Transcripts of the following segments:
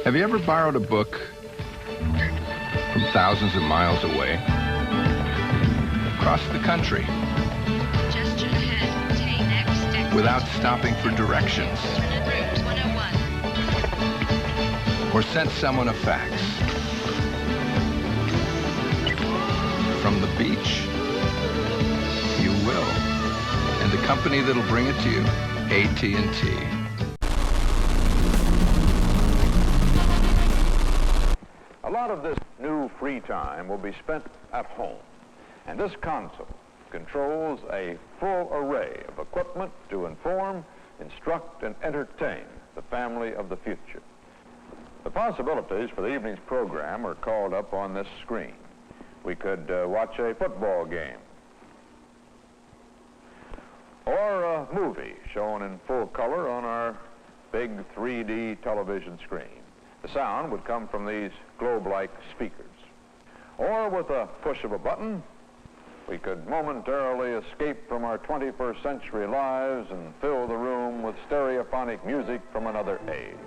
Have you ever borrowed a book from thousands of miles away? Across the country? Gesture ahead. Take next exit. Without stopping for directions? Route 101. Or sent someone a fax? From the beach? You will. And the company that'll bring it to you, AT&T. A lot of this new free time will be spent at home, and this console controls a full array of equipment to inform, instruct, and entertain the family of the future. The possibilities for the evening's program are called up on this screen. We could watch a football game, or a movie shown in full color on our big 3D television screen. The sound would come from these globe-like speakers. Or with a push of a button, we could momentarily escape from our 21st century lives and fill the room with stereophonic music from another age.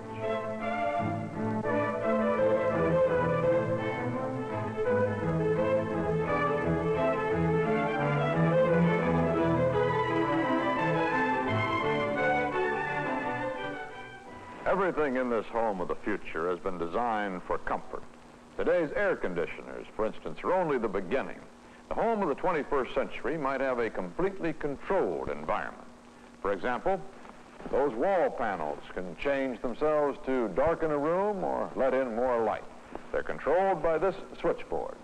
Everything in this home of the future has been designed for comfort. Today's air conditioners, for instance, are only the beginning. The home of the 21st century might have a completely controlled environment. For example, those wall panels can change themselves to darken a room or let in more light. They're controlled by this switchboard.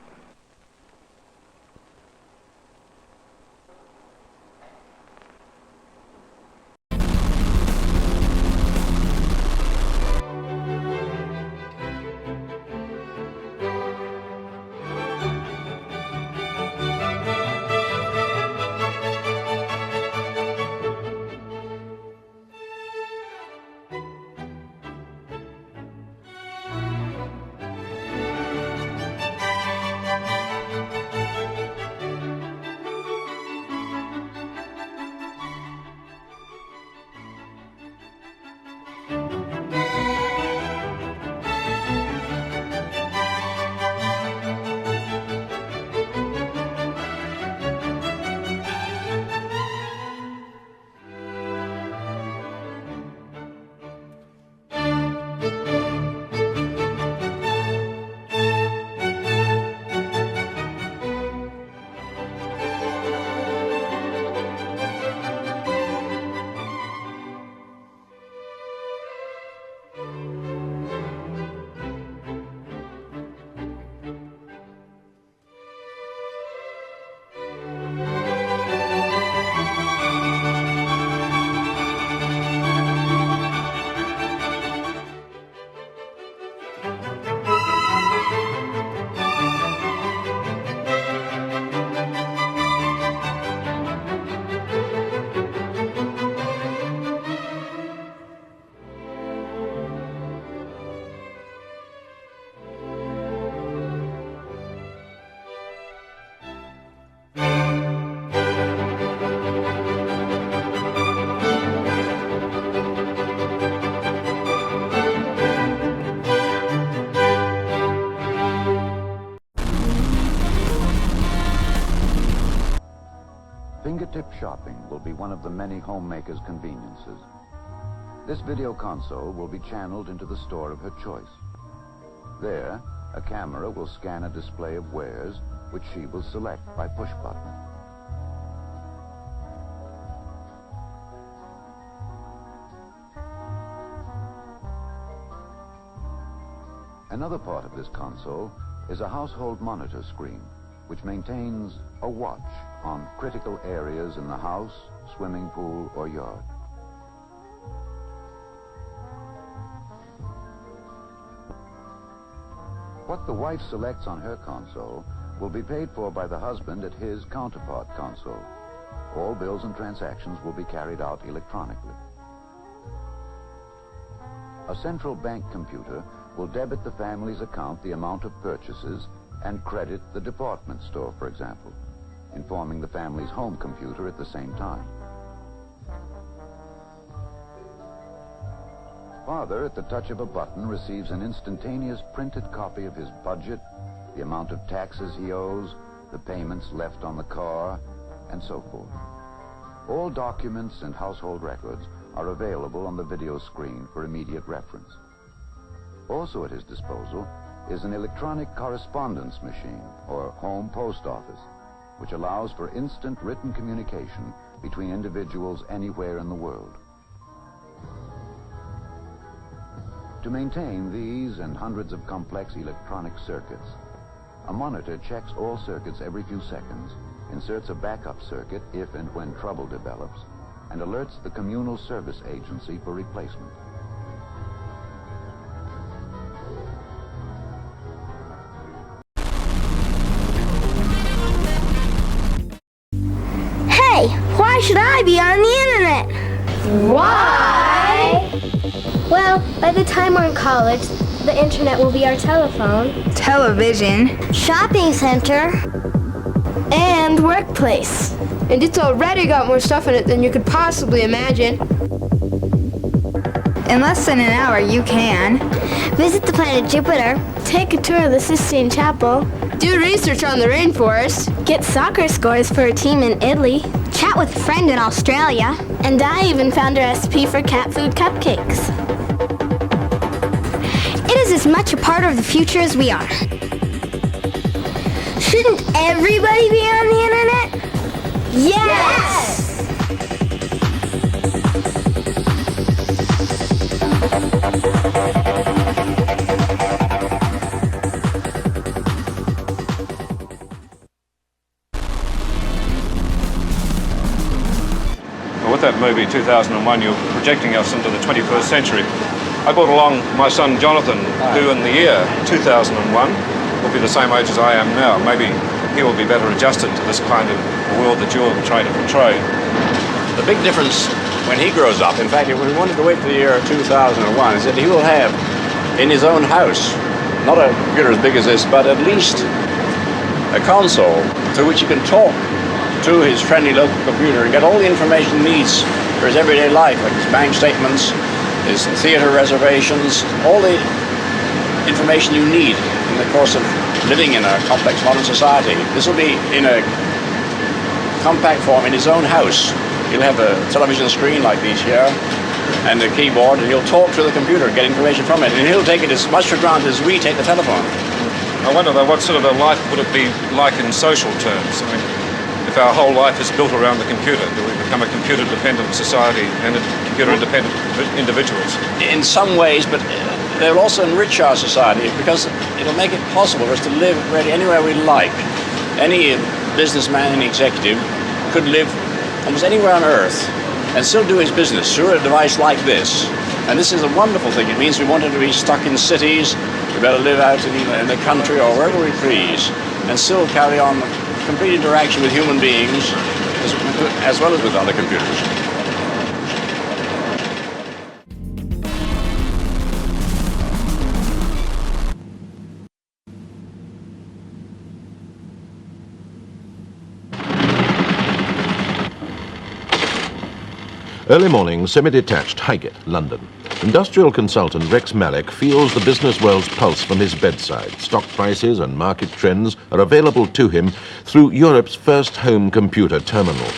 Fingertip shopping will be one of the many homemakers' conveniences. This video console will be channeled into the store of her choice. There, a camera will scan a display of wares, which she will select by push button. Another part of this console is a household monitor screen, which maintains a watch on critical areas in the house, swimming pool, or yard. What the wife selects on her console will be paid for by the husband at his counterpart console. All bills and transactions will be carried out electronically. A central bank computer will debit the family's account the amount of purchases and credit the department store, for example, informing the family's home computer at the same time. Father, at the touch of a button, receives an instantaneous printed copy of his budget, the amount of taxes he owes, the payments left on the car, and so forth. All documents and household records are available on the video screen for immediate reference. Also at his disposal is an electronic correspondence machine, or home post office, which allows for instant written communication between individuals anywhere in the world. To maintain these and hundreds of complex electronic circuits, a monitor checks all circuits every few seconds, inserts a backup circuit if and when trouble develops, and alerts the communal service agency for replacement. Hey, why should I be on the internet? Why? Well, by the time we're in college, the internet will be our telephone, Television. shopping center, and workplace. And it's already got more stuff in it than you could possibly imagine. In less than an hour, you can Visit the planet Jupiter, take a tour of the Sistine Chapel, do research on the rainforest, get soccer scores for a team in Italy, Chat with a friend in Australia. and I even found a recipe for cat food cupcakes. It is as much a part of the future as we are. Shouldn't everybody be on the internet? Yes! With that movie, 2001, you're projecting us into the 21st century. I brought along my son Jonathan, who in the year 2001 will be the same age as I am now. Maybe he will be better adjusted to this kind of world that you're trying to portray. The big difference when he grows up, in fact, if we wanted to wait for the year 2001, is that he will have in his own house, not a computer as big as this, but at least a console through which he can talk to his friendly local computer and get all the information he needs for his everyday life, like his bank statements, his theater reservations, all the information you need in the course of living in a complex modern society. This will be in a compact form in his own house. He'll have a television screen like these here and a keyboard, and he'll talk to the computer, get information from it, and he'll take it as much for granted as we take the telephone. I wonder though, what sort of a life would it be like in social terms? I mean, if our whole life is built around the computer, do we become a computer-dependent society and computer-independent individuals? In some ways, but they'll also enrich our society because it'll make it possible for us to live really anywhere we like. Any businessman, any executive could live almost anywhere on Earth and still do his business through a device like this. And this is a wonderful thing. It means we wanted to be stuck in cities, we better live out in the country or wherever we please and still carry on complete interaction with human beings as well as with other computers. Early morning, semi-detached, Highgate, London. Industrial consultant Rex Malek feels the business world's pulse from his bedside. Stock prices and market trends are available to him through Europe's first home computer terminal.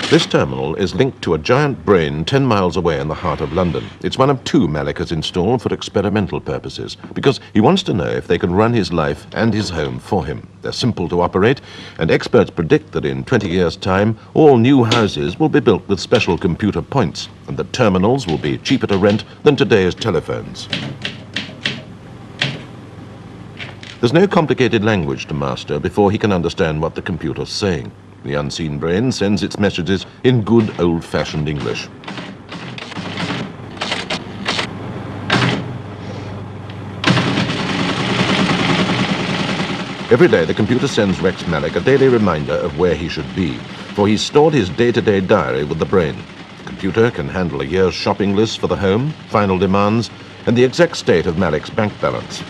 This terminal is linked to a giant brain 10 miles away in the heart of London. It's one of two Malek has installed for experimental purposes, because he wants to know if they can run his life and his home for him. They're simple to operate, and experts predict that in 20 years' time, all new houses will be built with special computer points, and that terminals will be cheaper to rent than today's telephones. There's no complicated language to master before he can understand what the computer's saying. The unseen brain sends its messages in good old-fashioned English. Every day the computer sends Rex Malek a daily reminder of where he should be, for he's stored his day-to-day diary with the brain. The computer can handle a year's shopping list for the home, final demands, and the exact state of Malek's bank balance.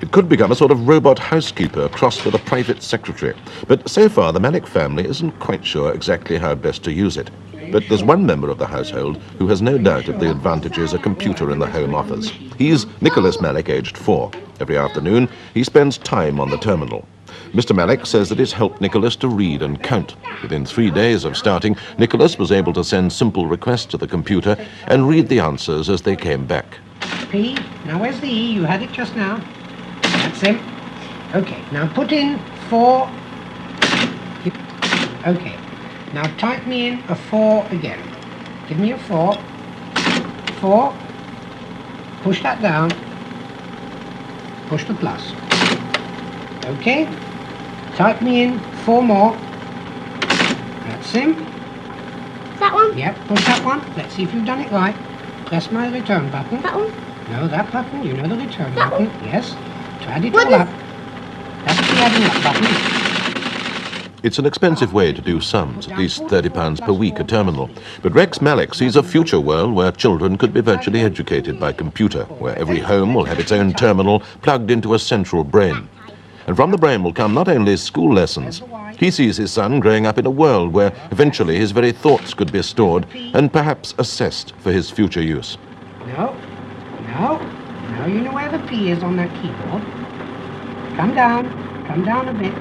It could become a sort of robot housekeeper crossed with a private secretary. But so far, the Malik family isn't quite sure exactly how best to use it. But there's one member of the household who has no doubt of the advantages a computer in the home offers. He's Nicholas Malik, aged 4. Every afternoon, he spends time on the terminal. Mr. Malik says that it's helped Nicholas to read and count. Within 3 days of starting, Nicholas was able to send simple requests to the computer and read the answers as they came back. P. Now where's the E? You had it just now. That's it. Okay, now put in 4. Okay, now type me in a 4 again. Give me a 4. 4. Push that down. Push the plus. Okay. Type me in 4 more. That's him. That one? Yep, push that one. Let's see if you've done it right. Press my return button. That one? No, that button. You know the return That button. one? Yes. To add it What all is- up. That's the adding up button. It's an expensive way to do sums, at least £30 per week a terminal. But Rex Malik sees a future world where children could be virtually educated by computer, where every home will have its own terminal plugged into a central brain. And from the brain will come not only school lessons. He sees his son growing up in a world where eventually his very thoughts could be stored and perhaps assessed for his future use. No. No. Now you know where the P is on that keyboard. Come down a bit.